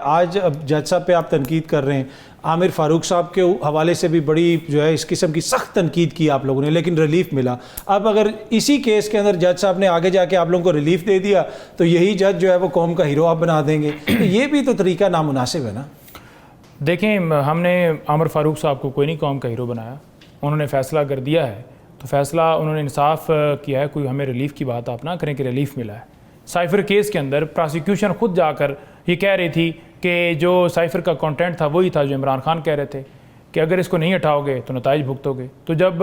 आज अब जज साहब पे आप तनकीद कर रहे हैं, आमिर फारूक साहब के हवाले से भी बड़ी जो है इस किस्म की सख्त तनकीद की आप लोगों ने, लेकिन रिलीफ मिला। अब अगर इसी केस के अंदर जज साहब ने आगे जाके आप लोगों को रिलीफ दे दिया तो यही जज जो है वो कौम का हीरो आप बना देंगे, तो ये भी तो तरीका नामुनासिब है ना। देखें, हमने आमिर फारूक साहब को कोई नहीं कौम का हीरो बनाया, उन्होंने फ़ैसला कर दिया है तो फ़ैसला उन्होंने इंसाफ किया है। कोई हमें रिलीफ की बात आप ना करें कि रिलीफ मिला है। साइफ़र केस के अंदर प्रोसिक्यूशन खुद जाकर ये कह रही थी कि जो साइफ़र का कंटेंट था वही था जो इमरान खान कह रहे थे कि अगर इसको नहीं हटाओगे तो नताइज भुगतोगे। तो जब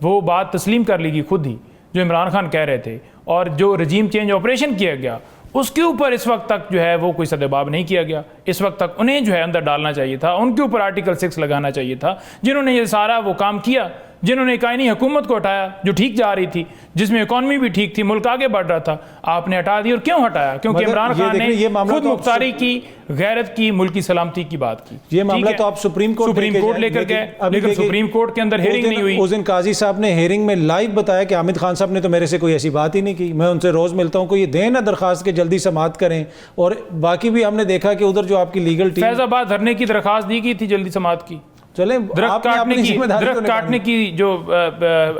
वो बात तस्लीम कर ली गई खुद ही जो इमरान खान कह रहे थे और जो रजीम चेंज ऑपरेशन किया गया उसके ऊपर इस वक्त तक जो है वो कोई सदेबाब नहीं किया गया। इस वक्त तक उन्हें जो है अंदर डालना चाहिए था, उनके ऊपर आर्टिकल 6 लगाना चाहिए था, जिन्होंने ये सारा वो काम किया, जिन्होंने कायनी हुकूमत को हटाया जो ठीक जा रही थी, जिसमें इकॉनमी भी ठीक थी, मुल्क आगे बढ़ रहा था, आपने हटा दी। और क्यों हटाया? क्योंकि इमरान खान ने खुद मुख्तारी की, गैरत की, मुल्क की सलामती की बात की। ये मामला तो आप सुप्रीम कोर्ट लेकर गए, लेकिन सुप्रीम कोर्ट के अंदर हेयरिंग नहीं हुई। उस दिन काजी साहब ने हेयरिंग में लाइव बताया कि हामिद खान साहब ने तो मेरे से कोई ऐसी बात ही नहीं की, मैं उनसे रोज मिलता हूँ, कोई दें ना दरखास्त के जल्दी समाअत करें। और बाकी भी हमने देखा कि उधर जो आपकी लीगल टीम फैजाबाद धरने की दरखास्त दी गई थी जल्दी समाअत की, चले दरख्त काटने की जो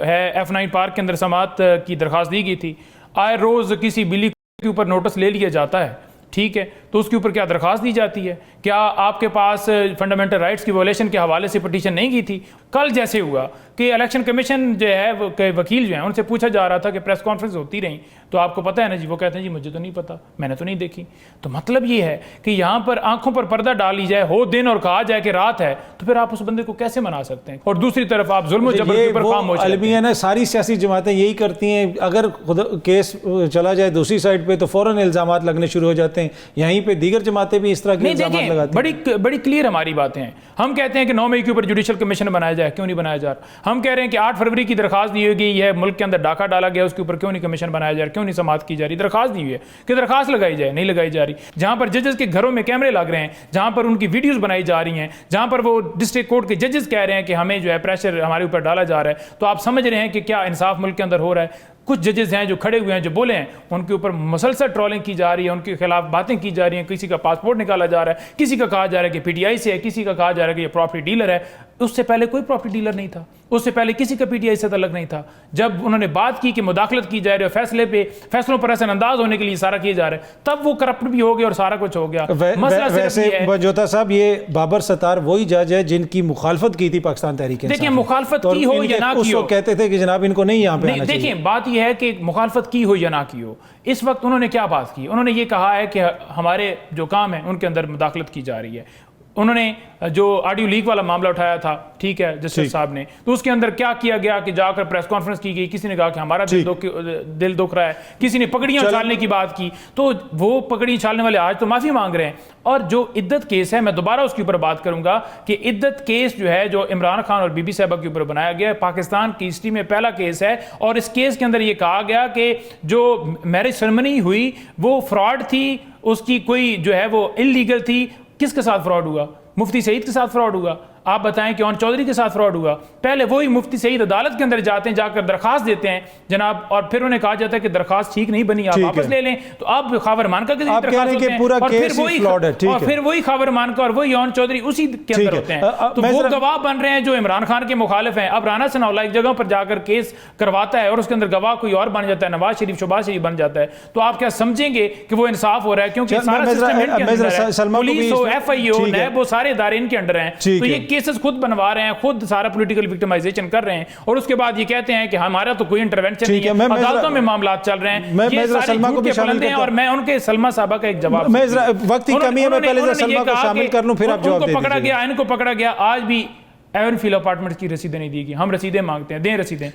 है F9 पार्क के अंदर समाअत की दरखास्त दी गई थी। आए रोज किसी बिल्ली के ऊपर नोटिस ले लिया जाता है, ठीक है, तो उसके ऊपर क्या दरखास्त दी जाती है? क्या आपके पास फंडामेंटल राइट्स की वॉलेशन के हवाले से पटिशन नहीं की थी? कल जैसे हुआ कि इलेक्शन कमीशन जो है वो के वकील जो हैं उनसे पूछा जा रहा था कि प्रेस कॉन्फ्रेंस होती रही तो आपको पता है ना जी, वो कहते हैं जी मुझे तो नहीं पता, मैंने तो नहीं देखी। तो मतलब ये है कि यहाँ पर आंखों पर पर्दा डाल ली जाए, हो दिन और कहा जाए कि रात है, तो फिर आप उस बंदे को कैसे मना सकते हैं? और दूसरी तरफ आप जुल्म जबर के ऊपर खामोश अलमिया ना, सारी सियासी जमातें यही करती हैं, अगर केस चला जाए दूसरी साइड पे तो फौरन इल्जामात लगने शुरू हो जाते हैं। यहीं पे दीगर जमातें भी इस तरह के इल्जामात लगाती हैं। बड़ी क्लियर हमारी बातें हैं। हम कहते हैं कि 9 मई के ऊपर जुडिशल कमीशन बनाया जाए, क्यों नहीं बनाया जा रहा? हम कह रहे हैं कि 8 फरवरी की दरखास्त दी गई है, मुल्क के अंदर डाका डाला गया, उसके ऊपर क्यों नहीं कमीशन बनाया जा रहा, क्यों नहीं समाअत की जा रही? दरखास्त दी हुई है कि दरखास्त लगाई जाए, नहीं लगाई जा रही। जहां पर जजेस के घरों में कैमरे लग रहे हैं, जहां पर उनकी वीडियोस बनाई जा रही हैं, जहां पर वो डिस्ट्रिक्ट कोर्ट के जजेस कह रहे हैं कि हमें जो है प्रेशर हमारे ऊपर डाला जा रहा है, तो आप समझ रहे हैं कि क्या इंसाफ मुल्क के अंदर हो रहा है? कुछ जजेस हैं जो खड़े हुए हैं, जो बोले हैं, उनके ऊपर मुसलसल ट्रोलिंग की जा रही है, उनके खिलाफ बातें की जा रही हैं, किसी का पासपोर्ट निकाला जा रहा है, किसी का कहा जा रहा है कि पीटीआई से है, किसी का कहा जा रहा है कि ये प्रॉपर्टी डीलर है। उससे पहले कोई प्रॉपर्टी डीलर नहीं था, उससे पहले किसी का पीटीआई से तल्लुक नहीं था। जब उन्होंने बात की कि मुदाखलत की जा रही है, फैसलों पर असर अंदाज होने के लिए सारा किया जा रहा है, तब वो करप्ट भी हो गया और सारा कुछ हो गया। वैसे बजोता साहब, ये बाबर सत्तार वही जज है जिनकी मुखालफत की थी पाकिस्तान तहरीक। देखिए, मुखालफत की हो या ना की हो, कहते थे कि जनाब इनको नहीं यहाँ पे आना चाहिए। देखिए, बात यह है कि मुखालफत की हो या ना की हो, इस वक्त उन्होंने क्या बात की? उन्होंने ये कहा है कि हमारे जो काम है उनके अंदर मुदाखलत की जा रही है। उन्होंने जो ऑडियो लीक वाला मामला उठाया था, ठीक है, जस्टिस साहब ने, तो उसके अंदर क्या किया गया कि जाकर प्रेस कॉन्फ्रेंस की गई, किसी ने कहा कि हमारा दिल दुख रहा है, किसी ने पगड़ियां उछालने की बात की, तो वो पगड़ी उछालने वाले आज तो माफी मांग रहे हैं। और जो इद्दत केस है, मैं दोबारा उसके ऊपर बात करूंगा कि इद्दत केस जो है, जो इमरान खान और बीबी साहबा के ऊपर बनाया गया, पाकिस्तान की हिस्ट्री में पहला केस है। और इस केस के अंदर यह कहा गया कि जो मैरिज सेरेमनी हुई वो फ्रॉड थी, उसकी कोई जो है वो इलीगल थी। किसके साथ फ्रॉड हुआ? मुफ्ती सईद के साथ फ्रॉड हुआ। आप बताएं कि चौधरी के साथ फ्रॉड हुआ। पहले वही मुफ्ती सईद अदालत के अंदर जाते हैं, जाकर दरखास्त देते हैं जनाब, और फिर उन्हें कहा जाता है कि दरखास्त ठीक नहीं बनी, आप वापस ले लें। तो अब खावर मानका के दरखास्त होते हैं, और फिर वही खावर मानका और वही चौधरी उसी के अंदर होते हैं। तो वो गवाह बन रहे हैं जो इमरान खान के मुखालिफ हैं। अब राना सनाउल्लाह एक जगह पर जाकर केस करवाता है और उसके अंदर गवाह कोई और बन जाता है, नवाज शरीफ, शहबाज शरीफ बन जाता है। तो आप क्या समझेंगे कि वो इंसाफ हो रहा है? क्योंकि सारा सिस्टम, पुलिस हो, FIO, नैब, वो सारे इदारे इनके अंडर हैं। तो ये केसेस खुद बनवा रहे हैं, खुद सारा पॉलिटिकल विक्टिमाइजेशन कर रहे हैं, और उसके बाद ये कहते हैं कि हमारा तो कोई इंटरवेंशन नहीं है, अदालतों में मामला चल रहे हैं। ये सारे झूठ के पलंदे हैं। और मैं उनके सलमा साहबा का एक जवाब, वक्त की कमी है, मैं पहले सलमा को शामिल कर लूं, फिर आप जवाब दे दीजिए। पकड़ा गया, इनको पकड़ा गया। आज भी एवनफील्ड अपार्टमेंट्स की रसीदें नहीं दी गई। हम रसीदें मांगते हैं, दें रसीदें।